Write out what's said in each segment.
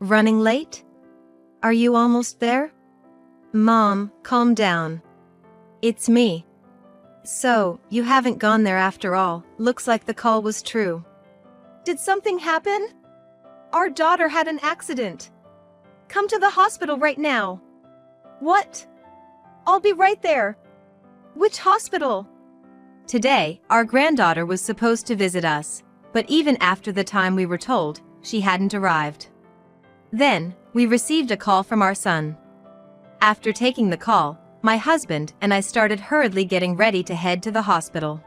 Running late? Are you almost there? Mom, calm down. It's me. So, you haven't gone there after all. Looks like the call was true. Did something happen? Our daughter had an accident. Come to the hospital right now. What? I'll be right there. Which hospital? Today, our granddaughter was supposed to visit us, but even after the time we were told, she hadn't arrived. Then, we received a call from our son. After taking the call, my husband and I started hurriedly getting ready to head to the hospital.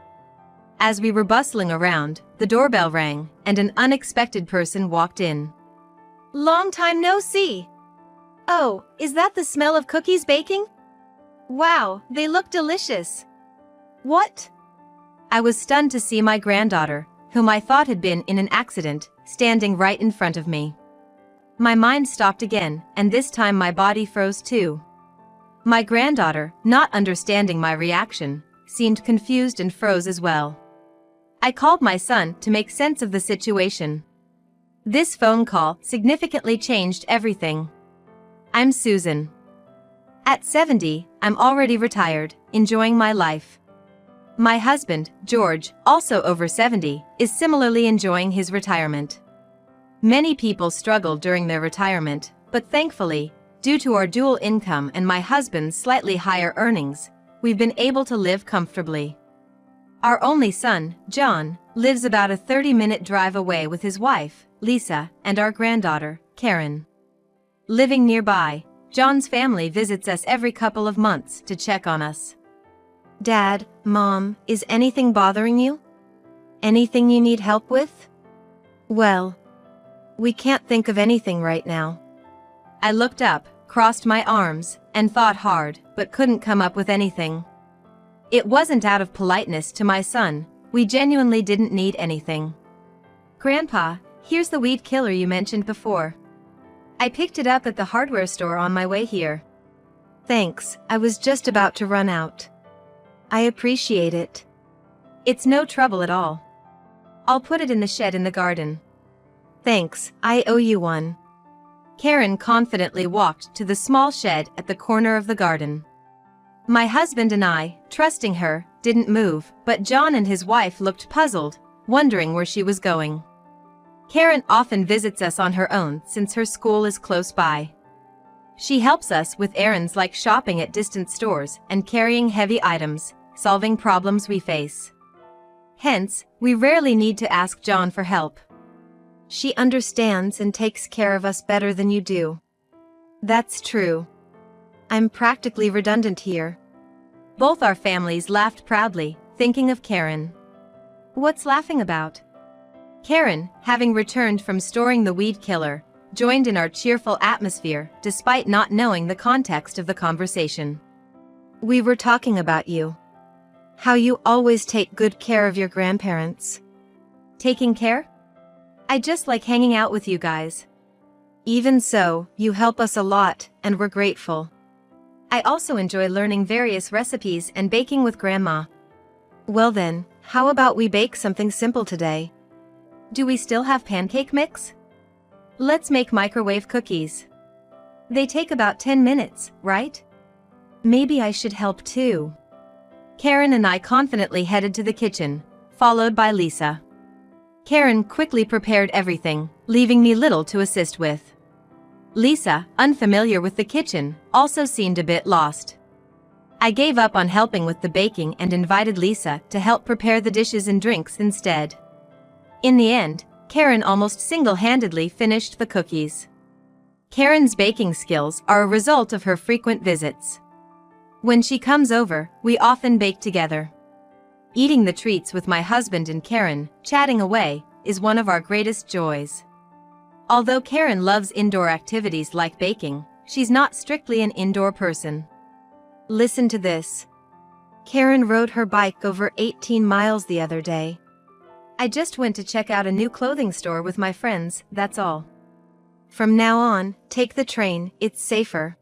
As we were bustling around, the doorbell rang, and an unexpected person walked in. Long time no see. Oh, is that the smell of cookies baking? Wow, they look delicious. What? I was stunned to see my granddaughter, whom I thought had been in an accident, standing right in front of me. My mind stopped again, and this time my body froze too. My granddaughter, not understanding my reaction, seemed confused and froze as well. I called my son to make sense of the situation. This phone call significantly changed everything. I'm Susan. At 70, I'm already retired, enjoying my life. My husband, George, also over 70, is similarly enjoying his retirement. Many people struggle during their retirement, but thankfully, due to our dual income and my husband's slightly higher earnings, we've been able to live comfortably. Our only son, John, lives about a 30-minute drive away with his wife, Lisa, and our granddaughter, Karen. Living nearby, John's family visits us every couple of months to check on us. Dad, Mom, is anything bothering you? Anything you need help with? Well, we can't think of anything right now. I looked up, crossed my arms, and thought hard, but couldn't come up with anything. It wasn't out of politeness to my son, we genuinely didn't need anything. Grandpa, here's the weed killer you mentioned before. I picked it up at the hardware store on my way here. Thanks, I was just about to run out. I appreciate it. It's no trouble at all. I'll put it in the shed in the garden. Thanks, I owe you one. Karen confidently walked to the small shed at the corner of the garden. My husband and I, trusting her, didn't move, but John and his wife looked puzzled, wondering where she was going. Karen often visits us on her own since her school is close by. She helps us with errands like shopping at distant stores and carrying heavy items, solving problems we face. Hence, we rarely need to ask John for help. She understands and takes care of us better than you do. That's true. I'm practically redundant here. Both our families laughed proudly, thinking of Karen. What's laughing about? Karen, having returned from storing the weed killer, joined in our cheerful atmosphere despite not knowing the context of the conversation. We were talking about you. How you always take good care of your grandparents. Taking care? I just like hanging out with you guys. Even so, you help us a lot, and we're grateful. I also enjoy learning various recipes and baking with Grandma. Well then, how about we bake something simple today? Do we still have pancake mix? Let's make microwave cookies. They take about 10 minutes, right? Maybe I should help too. Karen and I confidently headed to the kitchen, followed by Lisa. Karen quickly prepared everything, leaving me little to assist with. Lisa, unfamiliar with the kitchen, also seemed a bit lost. I gave up on helping with the baking and invited Lisa to help prepare the dishes and drinks instead. In the end, Karen almost single-handedly finished the cookies. Karen's baking skills are a result of her frequent visits. When she comes over, we often bake together. Eating the treats with my husband and Karen, chatting away, is one of our greatest joys. Although Karen loves indoor activities like baking, she's not strictly an indoor person. Listen to this. Karen rode her bike over 18 miles the other day. I just went to check out a new clothing store with my friends, that's all. From now on, take the train, it's safer.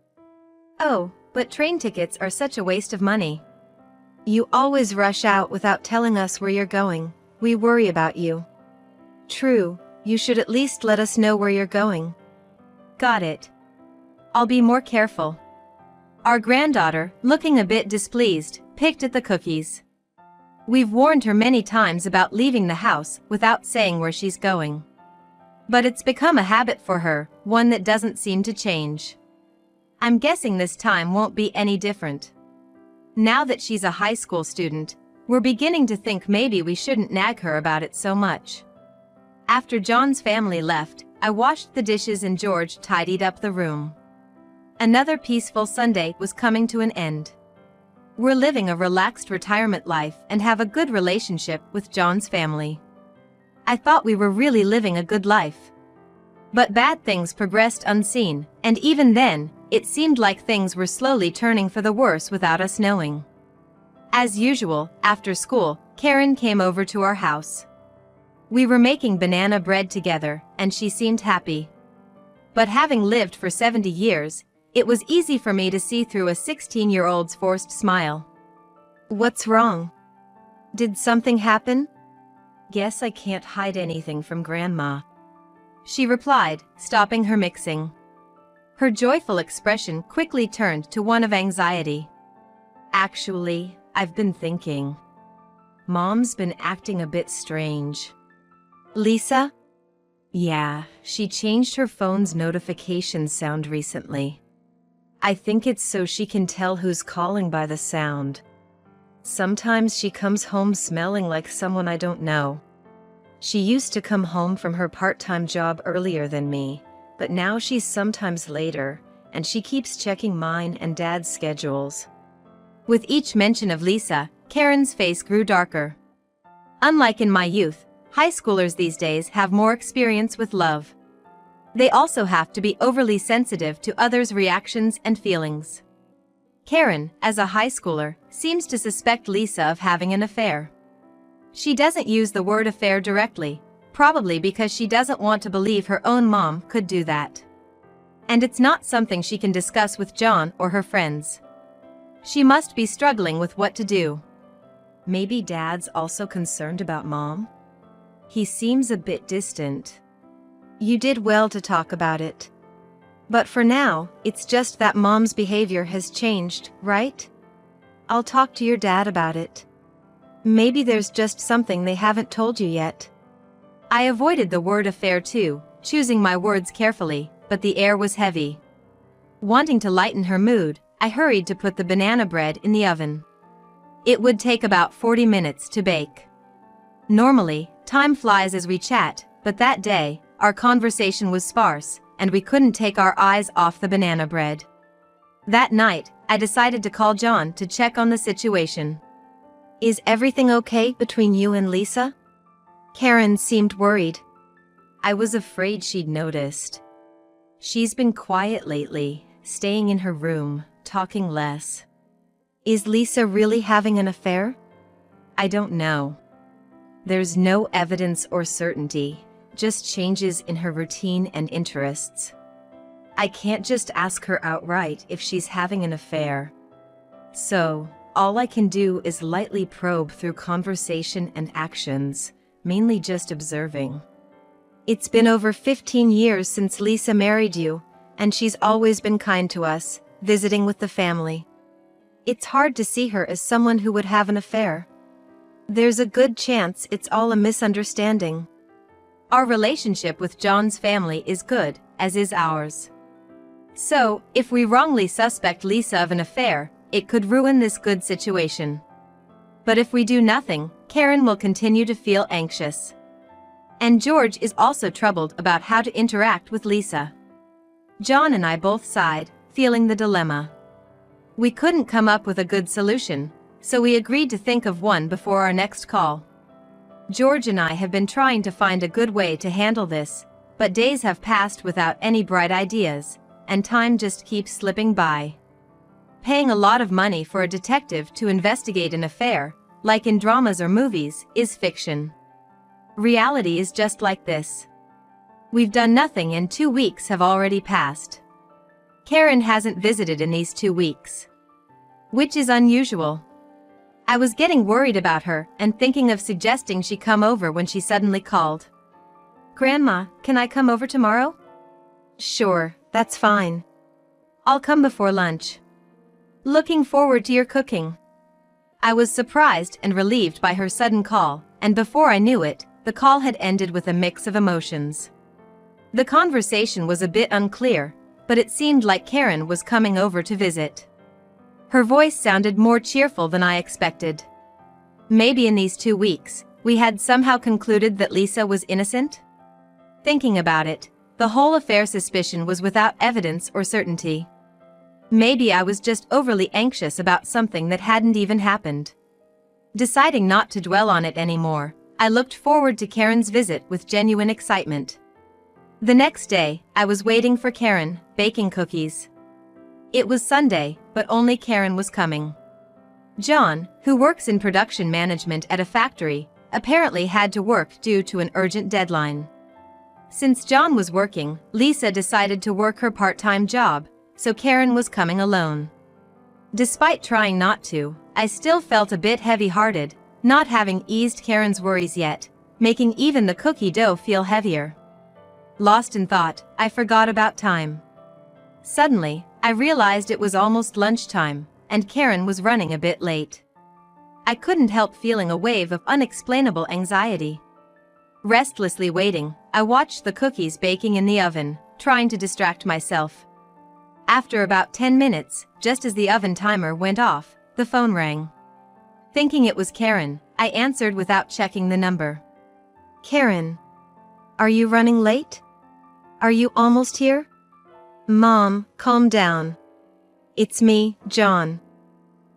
Oh, but train tickets are such a waste of money. You always rush out without telling us where you're going. We worry about you. True, you should at least let us know where you're going. Got it. I'll be more careful. Our granddaughter, looking a bit displeased, picked at the cookies. We've warned her many times about leaving the house without saying where she's going. But it's become a habit for her, one that doesn't seem to change. I'm guessing this time won't be any different. Now that she's a high school student, we're beginning to think maybe we shouldn't nag her about it so much. After John's family left, I washed the dishes and George tidied up the room. Another peaceful Sunday was coming to an end. We're living a relaxed retirement life and have a good relationship with John's family. I thought we were really living a good life. But bad things progressed unseen, and even then, it seemed like things were slowly turning for the worse without us knowing. As usual, after school, Karen came over to our house. We were making banana bread together, and she seemed happy. But having lived for 70 years, it was easy for me to see through a 16-year-old's forced smile. What's wrong? Did something happen? Guess I can't hide anything from Grandma, she replied, stopping her mixing. Her joyful expression quickly turned to one of anxiety. Actually, I've been thinking. Mom's been acting a bit strange. Lisa? Yeah, she changed her phone's notification sound recently. I think it's so she can tell who's calling by the sound. Sometimes she comes home smelling like someone I don't know. She used to come home from her part-time job earlier than me, but now she's sometimes later, and she keeps checking mine and Dad's schedules. With each mention of Lisa, Karen's face grew darker. Unlike in my youth, high schoolers these days have more experience with love. They also have to be overly sensitive to others' reactions and feelings. Karen, as a high schooler, seems to suspect Lisa of having an affair. She doesn't use the word affair directly, probably because she doesn't want to believe her own mom could do that. And it's not something she can discuss with John or her friends. She must be struggling with what to do. Maybe Dad's also concerned about Mom? He seems a bit distant. You did well to talk about it. But for now, it's just that Mom's behavior has changed, right? I'll talk to your dad about it. Maybe there's just something they haven't told you yet. I avoided the word affair too, choosing my words carefully, but the air was heavy. Wanting to lighten her mood, I hurried to put the banana bread in the oven. It would take about 40 minutes to bake. Normally, time flies as we chat, but that day, our conversation was sparse, and we couldn't take our eyes off the banana bread. That night, I decided to call John to check on the situation. Is everything okay between you and Lisa? Karen seemed worried. I was afraid she'd noticed. She's been quiet lately, staying in her room, talking less. Is Lisa really having an affair? I don't know. There's no evidence or certainty, just changes in her routine and interests. I can't just ask her outright if she's having an affair. So, all I can do is lightly probe through conversation and actions, mainly just observing. It's been over 15 years since Lisa married you, and she's always been kind to us, visiting with the family. It's hard to see her as someone who would have an affair. There's a good chance it's all a misunderstanding. Our relationship with John's family is good, as is ours. So, if we wrongly suspect Lisa of an affair, it could ruin this good situation. But if we do nothing, Karen will continue to feel anxious. And George is also troubled about how to interact with Lisa. John and I both sighed, feeling the dilemma. We couldn't come up with a good solution, so we agreed to think of one before our next call. George and I have been trying to find a good way to handle this, but days have passed without any bright ideas, and time just keeps slipping by. Paying a lot of money for a detective to investigate an affair, like in dramas or movies, is fiction. Reality is just like this. We've done nothing and 2 weeks have already passed. Karen hasn't visited in these 2 weeks, which is unusual. I was getting worried about her and thinking of suggesting she come over when she suddenly called. Grandma, can I come over tomorrow? Sure, that's fine. I'll come before lunch. Looking forward to your cooking. I was surprised and relieved by her sudden call, and before I knew it, the call had ended with a mix of emotions. The conversation was a bit unclear, but it seemed like Karen was coming over to visit. Her voice sounded more cheerful than I expected. Maybe in these 2 weeks, we had somehow concluded that Lisa was innocent? Thinking about it, the whole affair suspicion was without evidence or certainty. Maybe I was just overly anxious about something that hadn't even happened. Deciding not to dwell on it anymore, I looked forward to Karen's visit with genuine excitement. The next day, I was waiting for Karen, baking cookies. It was Sunday, but only Karen was coming. John, who works in production management at a factory, apparently had to work due to an urgent deadline. Since John was working, Lisa decided to work her part-time job, so Karen was coming alone. Despite trying not to, I still felt a bit heavy-hearted, not having eased Karen's worries yet, making even the cookie dough feel heavier. Lost in thought, I forgot about time. Suddenly, I realized it was almost lunchtime, and Karen was running a bit late. I couldn't help feeling a wave of unexplainable anxiety. Restlessly waiting, I watched the cookies baking in the oven, trying to distract myself. After about 10 minutes, just as the oven timer went off, the phone rang. Thinking it was Karen, I answered without checking the number. Karen, are you running late? Are you almost here? Mom, calm down. It's me, John.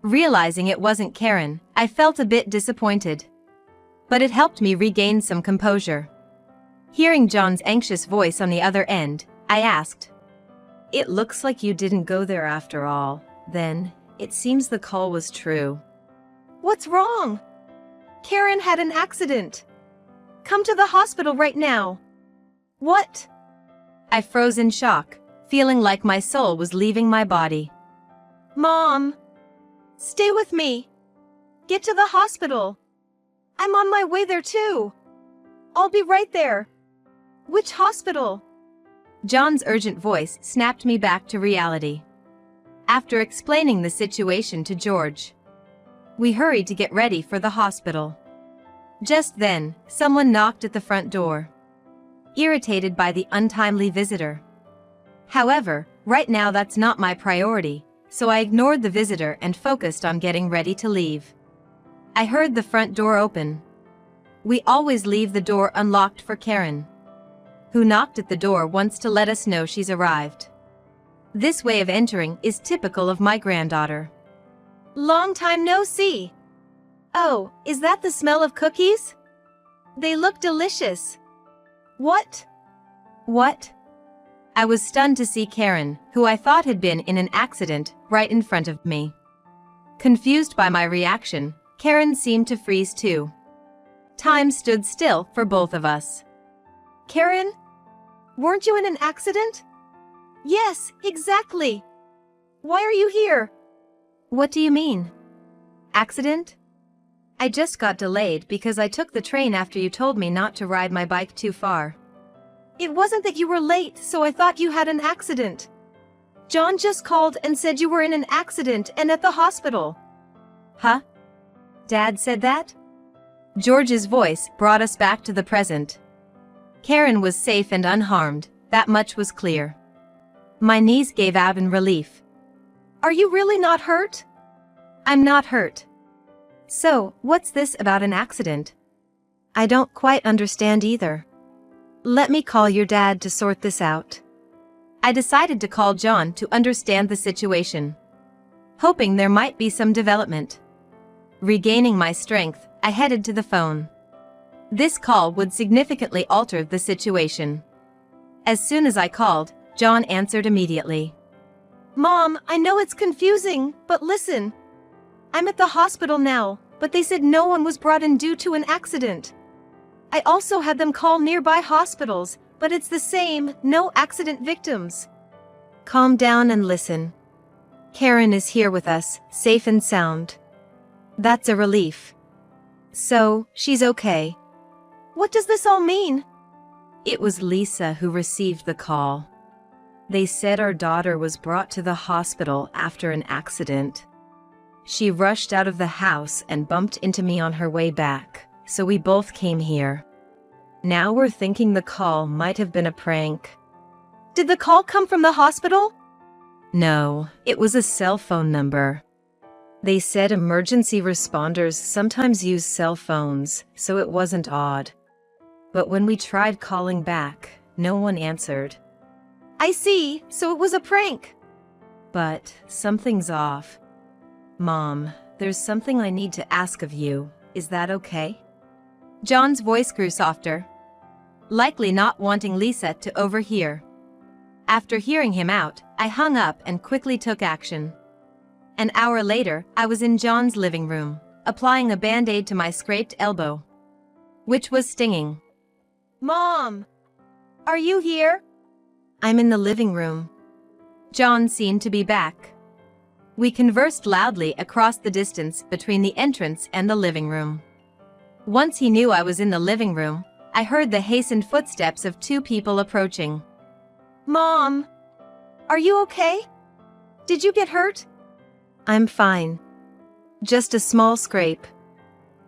Realizing it wasn't Karen, I felt a bit disappointed. But it helped me regain some composure. Hearing John's anxious voice on the other end, I asked, "It looks like you didn't go there after all. Then, it seems the call was true." What's wrong? Karen had an accident. Come to the hospital right now. What? I froze in shock, feeling like my soul was leaving my body. Mom! Stay with me. Get to the hospital. I'm on my way there too. I'll be right there. Which hospital? John's urgent voice snapped me back to reality. After explaining the situation to George, we hurried to get ready for the hospital. Just then, someone knocked at the front door, irritated by the untimely visitor. However, right now that's not my priority, so I ignored the visitor and focused on getting ready to leave. I heard the front door open. We always leave the door unlocked for Karen, who knocked at the door once to let us know she's arrived. This way of entering is typical of my granddaughter. Long time no see. Oh, is that the smell of cookies? They look delicious. What? What? I was stunned to see Karen, who I thought had been in an accident, right in front of me. Confused by my reaction, Karen seemed to freeze too. Time stood still for both of us. Karen? Weren't you in an accident? Yes, exactly. Why are you here? What do you mean? Accident? I just got delayed because I took the train after you told me not to ride my bike too far. It wasn't that you were late, so I thought you had an accident. John just called and said you were in an accident and at the hospital. Huh? Dad said that? George's voice brought us back to the present. Karen was safe and unharmed, that much was clear. My knees gave out in relief. Are you really not hurt? I'm not hurt. So, what's this about an accident? I don't quite understand either. Let me call your dad to sort this out. I decided to call John to understand the situation, hoping there might be some development. Regaining my strength, I headed to the phone. This call would significantly alter the situation. As soon as I called, John answered immediately. Mom, I know it's confusing, but listen. I'm at the hospital now, but they said no one was brought in due to an accident. I also had them call nearby hospitals, but it's the same, no accident victims. Calm down and listen. Karen is here with us, safe and sound. That's a relief. So, she's okay. What does this all mean? It was Lisa who received the call. They said our daughter was brought to the hospital after an accident. She rushed out of the house and bumped into me on her way back, so we both came here. Now we're thinking the call might have been a prank. Did the call come from the hospital? No, it was a cell phone number. They said emergency responders sometimes use cell phones, so it wasn't odd. But when we tried calling back, no one answered. I see, so it was a prank. But something's off. Mom, there's something I need to ask of you. Is that okay? John's voice grew softer, likely not wanting Lisa to overhear. After hearing him out, I hung up and quickly took action. An hour later, I was in John's living room, applying a band-aid to my scraped elbow, which was stinging. Mom! Are you here? I'm in the living room. John seemed to be back. We conversed loudly across the distance between the entrance and the living room. Once he knew I was in the living room, I heard the hastened footsteps of two people approaching. Mom! Are you okay? Did you get hurt? I'm fine. Just a small scrape.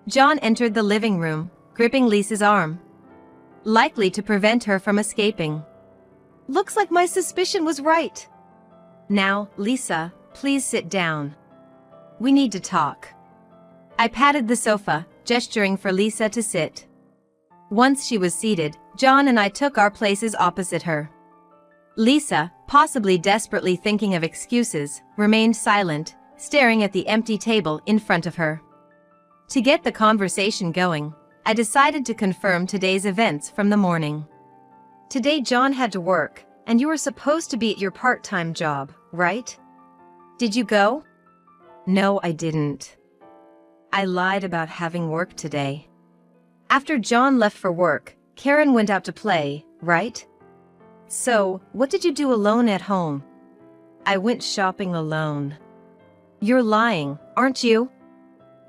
John entered the living room, gripping Lisa's arm, likely to prevent her from escaping. Looks like my suspicion was right. Now, Lisa, please sit down. We need to talk. I patted the sofa, gesturing for Lisa to sit. Once she was seated, John and I took our places opposite her. Lisa, possibly desperately thinking of excuses, remained silent, staring at the empty table in front of her. To get the conversation going, I decided to confirm today's events from the morning. Today John had to work, and you were supposed to be at your part-time job, right? Did you go? No, I didn't. I lied about having work today. After John left for work, Karen went out to play, right? So, what did you do alone at home? I went shopping alone. You're lying, aren't you?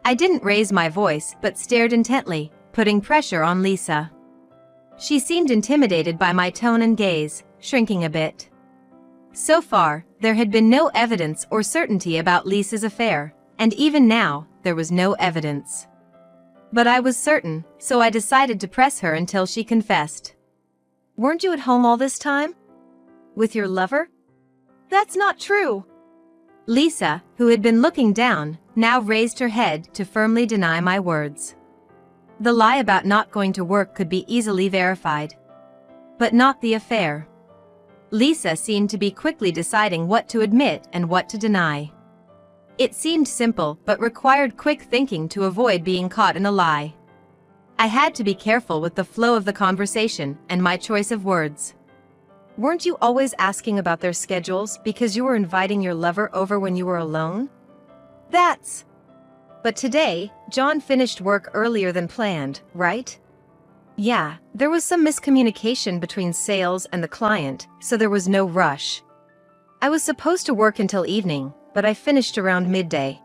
I didn't raise my voice but stared intently, putting pressure on Lisa. She seemed intimidated by my tone and gaze, shrinking a bit. So far, there had been no evidence or certainty about Lisa's affair, and even now, there was no evidence. But I was certain, so I decided to press her until she confessed. Weren't you at home all this time? With your lover? That's not true. Lisa, who had been looking down, now raised her head to firmly deny my words. The lie about not going to work could be easily verified. But not the affair. Lisa seemed to be quickly deciding what to admit and what to deny. It seemed simple but required quick thinking to avoid being caught in a lie. I had to be careful with the flow of the conversation and my choice of words. Weren't you always asking about their schedules because you were inviting your lover over when you were alone? But today, John finished work earlier than planned, right? Yeah, there was some miscommunication between sales and the client, so there was no rush. I was supposed to work until evening, but I finished around midday.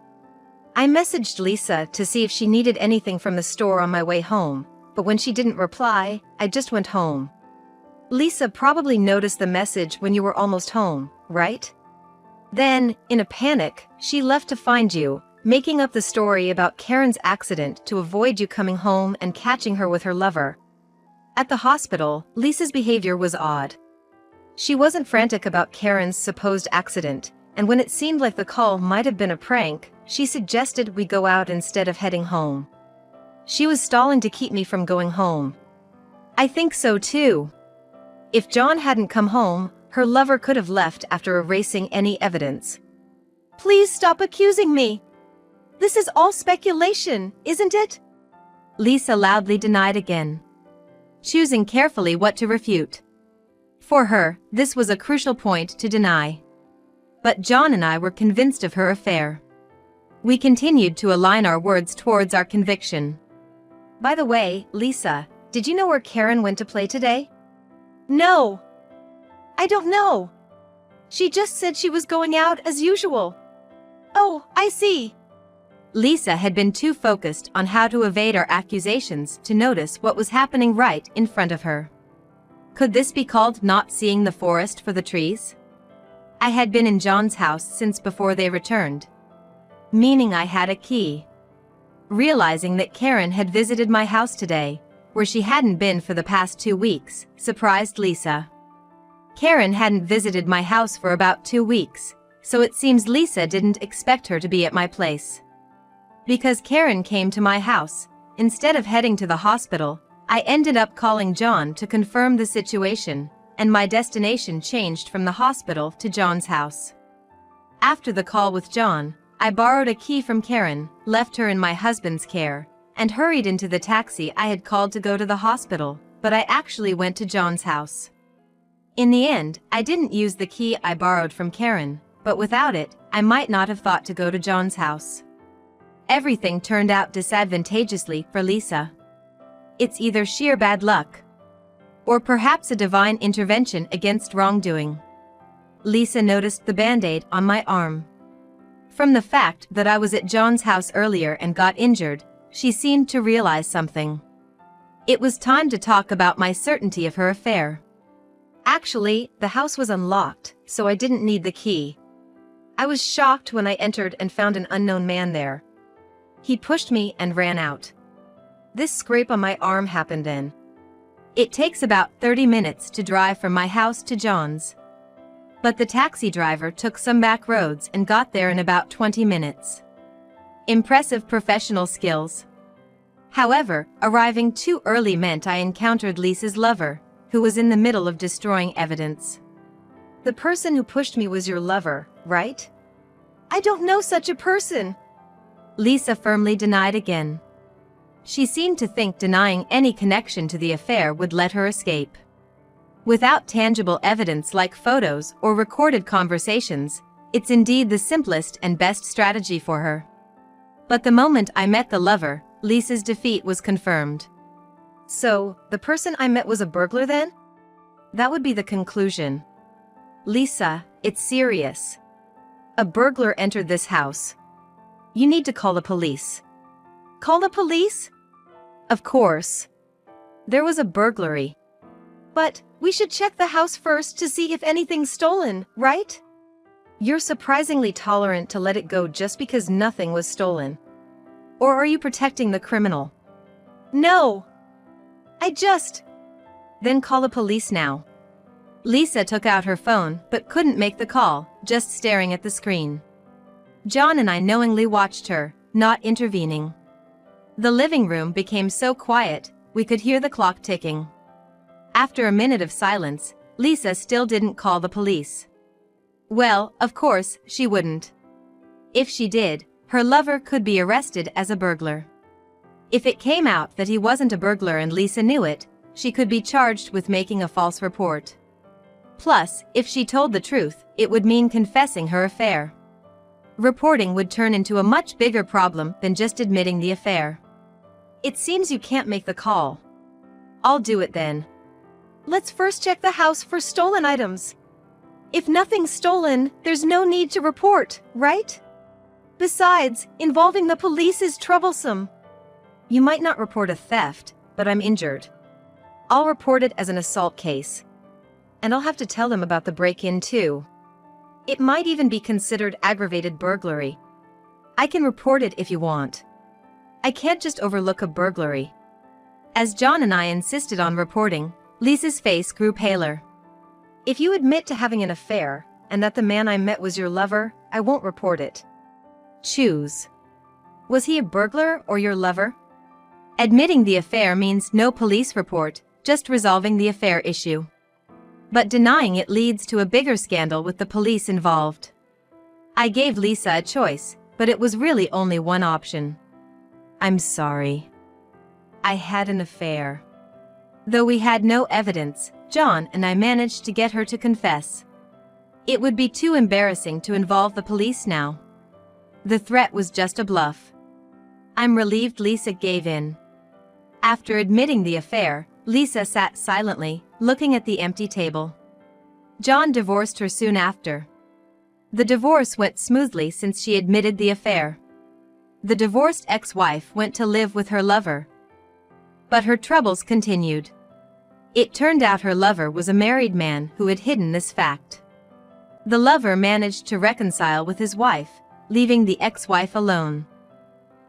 I messaged Lisa to see if she needed anything from the store on my way home, but when she didn't reply, I just went home. Lisa probably noticed the message when you were almost home, right? Then, in a panic, she left to find you, making up the story about Karen's accident to avoid you coming home and catching her with her lover. At the hospital, Lisa's behavior was odd. She wasn't frantic about Karen's supposed accident, and when it seemed like the call might have been a prank, she suggested we go out instead of heading home. She was stalling to keep me from going home. I think so too. If John hadn't come home, her lover could have left after erasing any evidence. Please stop accusing me. This is all speculation, isn't it? Lisa loudly denied again, choosing carefully what to refute. For her, this was a crucial point to deny. But John and I were convinced of her affair. We continued to align our words towards our conviction. By the way, Lisa, did you know where Karen went to play today? No. I don't know. She just said she was going out as usual. Oh, I see. Lisa had been too focused on how to evade our accusations to notice what was happening right in front of her. Could this be called not seeing the forest for the trees? I had been in John's house since before they returned, meaning I had a key. Realizing that Karen had visited my house today, where she hadn't been for the past 2 weeks, surprised Lisa. Karen hadn't visited my house for about 2 weeks, so it seems Lisa didn't expect her to be at my place. Because Karen came to my house, instead of heading to the hospital, I ended up calling John to confirm the situation, and my destination changed from the hospital to John's house. After the call with John, I borrowed a key from Karen, left her in my husband's care, and hurried into the taxi I had called to go to the hospital, but I actually went to John's house. In the end, I didn't use the key I borrowed from Karen, but without it, I might not have thought to go to John's house. Everything turned out disadvantageously for Lisa. It's either sheer bad luck, or perhaps a divine intervention against wrongdoing. Lisa noticed the band-aid on my arm. From the fact that I was at John's house earlier and got injured, she seemed to realize something. It was time to talk about my certainty of her affair. Actually, the house was unlocked, so I didn't need the key. I was shocked when I entered and found an unknown man there. He pushed me and ran out. This scrape on my arm happened then. It takes about 30 minutes to drive from my house to John's. But the taxi driver took some back roads and got there in about 20 minutes. Impressive professional skills. However, arriving too early meant I encountered Lisa's lover, who was in the middle of destroying evidence. The person who pushed me was your lover, right? I don't know such a person. Lisa firmly denied again. She seemed to think denying any connection to the affair would let her escape. Without tangible evidence like photos or recorded conversations, it's indeed the simplest and best strategy for her. But the moment I met the lover, Lisa's defeat was confirmed. So, the person I met was a burglar then? That would be the conclusion. Lisa, it's serious. A burglar entered this house. You need to call the police. Call the police? Of course. There was a burglary. But, we should check the house first to see if anything's stolen, right? You're surprisingly tolerant to let it go just because nothing was stolen. Or are you protecting the criminal? No. Then call the police now. Lisa took out her phone but couldn't make the call, just staring at the screen. John and I knowingly watched her, not intervening. The living room became so quiet, we could hear the clock ticking. After a minute of silence, Lisa still didn't call the police. Well, of course, she wouldn't. If she did, her lover could be arrested as a burglar. If it came out that he wasn't a burglar and Lisa knew it, she could be charged with making a false report. Plus, if she told the truth, it would mean confessing her affair. Reporting would turn into a much bigger problem than just admitting the affair. It seems you can't make the call. I'll do it then. Let's first check the house for stolen items. If nothing's stolen, there's no need to report, right? Besides, involving the police is troublesome. You might not report a theft, but I'm injured. I'll report it as an assault case. And I'll have to tell them about the break-in too. It might even be considered aggravated burglary. I can report it if you want. I can't just overlook a burglary. As John and I insisted on reporting, Lisa's face grew paler. If you admit to having an affair, and that the man I met was your lover, I won't report it. Choose. Was he a burglar or your lover? Admitting the affair means no police report, just resolving the affair issue. But denying it leads to a bigger scandal with the police involved. I gave Lisa a choice, but it was really only one option. I'm sorry. I had an affair. Though we had no evidence, John and I managed to get her to confess. It would be too embarrassing to involve the police now. The threat was just a bluff. I'm relieved Lisa gave in. After admitting the affair, Lisa sat silently, looking at the empty table. John divorced her soon after. The divorce went smoothly since she admitted the affair. The divorced ex-wife went to live with her lover. But her troubles continued. It turned out her lover was a married man who had hidden this fact. The lover managed to reconcile with his wife, leaving the ex-wife alone.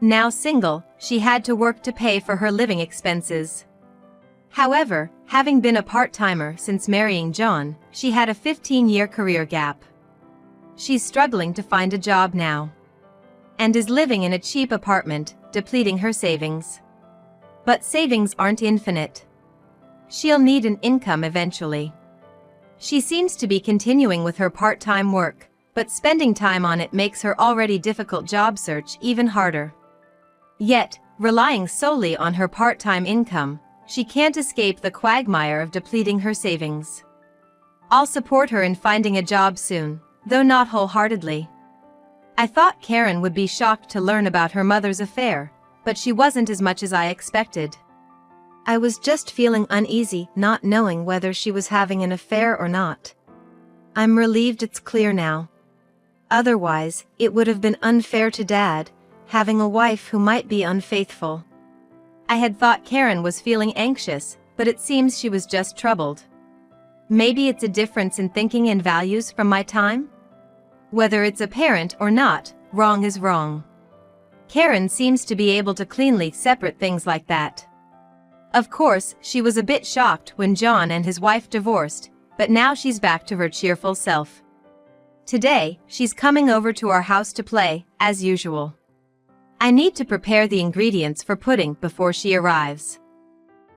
Now single, she had to work to pay for her living expenses. However, having been a part-timer since marrying John, she had a 15-year career gap. She's struggling to find a job now, and is living in a cheap apartment, depleting her savings. But savings aren't infinite. She'll need an income eventually. She seems to be continuing with her part-time work, but spending time on it makes her already difficult job search even harder. Yet, relying solely on her part-time income, she can't escape the quagmire of depleting her savings. I'll support her in finding a job soon, though not wholeheartedly. I thought Karen would be shocked to learn about her mother's affair, but she wasn't as much as I expected. I was just feeling uneasy, not knowing whether she was having an affair or not. I'm relieved it's clear now. Otherwise, it would have been unfair to Dad, having a wife who might be unfaithful. I had thought Karen was feeling anxious, but it seems she was just troubled. Maybe it's a difference in thinking and values from my time? Whether it's apparent or not, wrong is wrong. Karen seems to be able to cleanly separate things like that. Of course, she was a bit shocked when John and his wife divorced, but now she's back to her cheerful self. Today, she's coming over to our house to play, as usual. I need to prepare the ingredients for pudding before she arrives.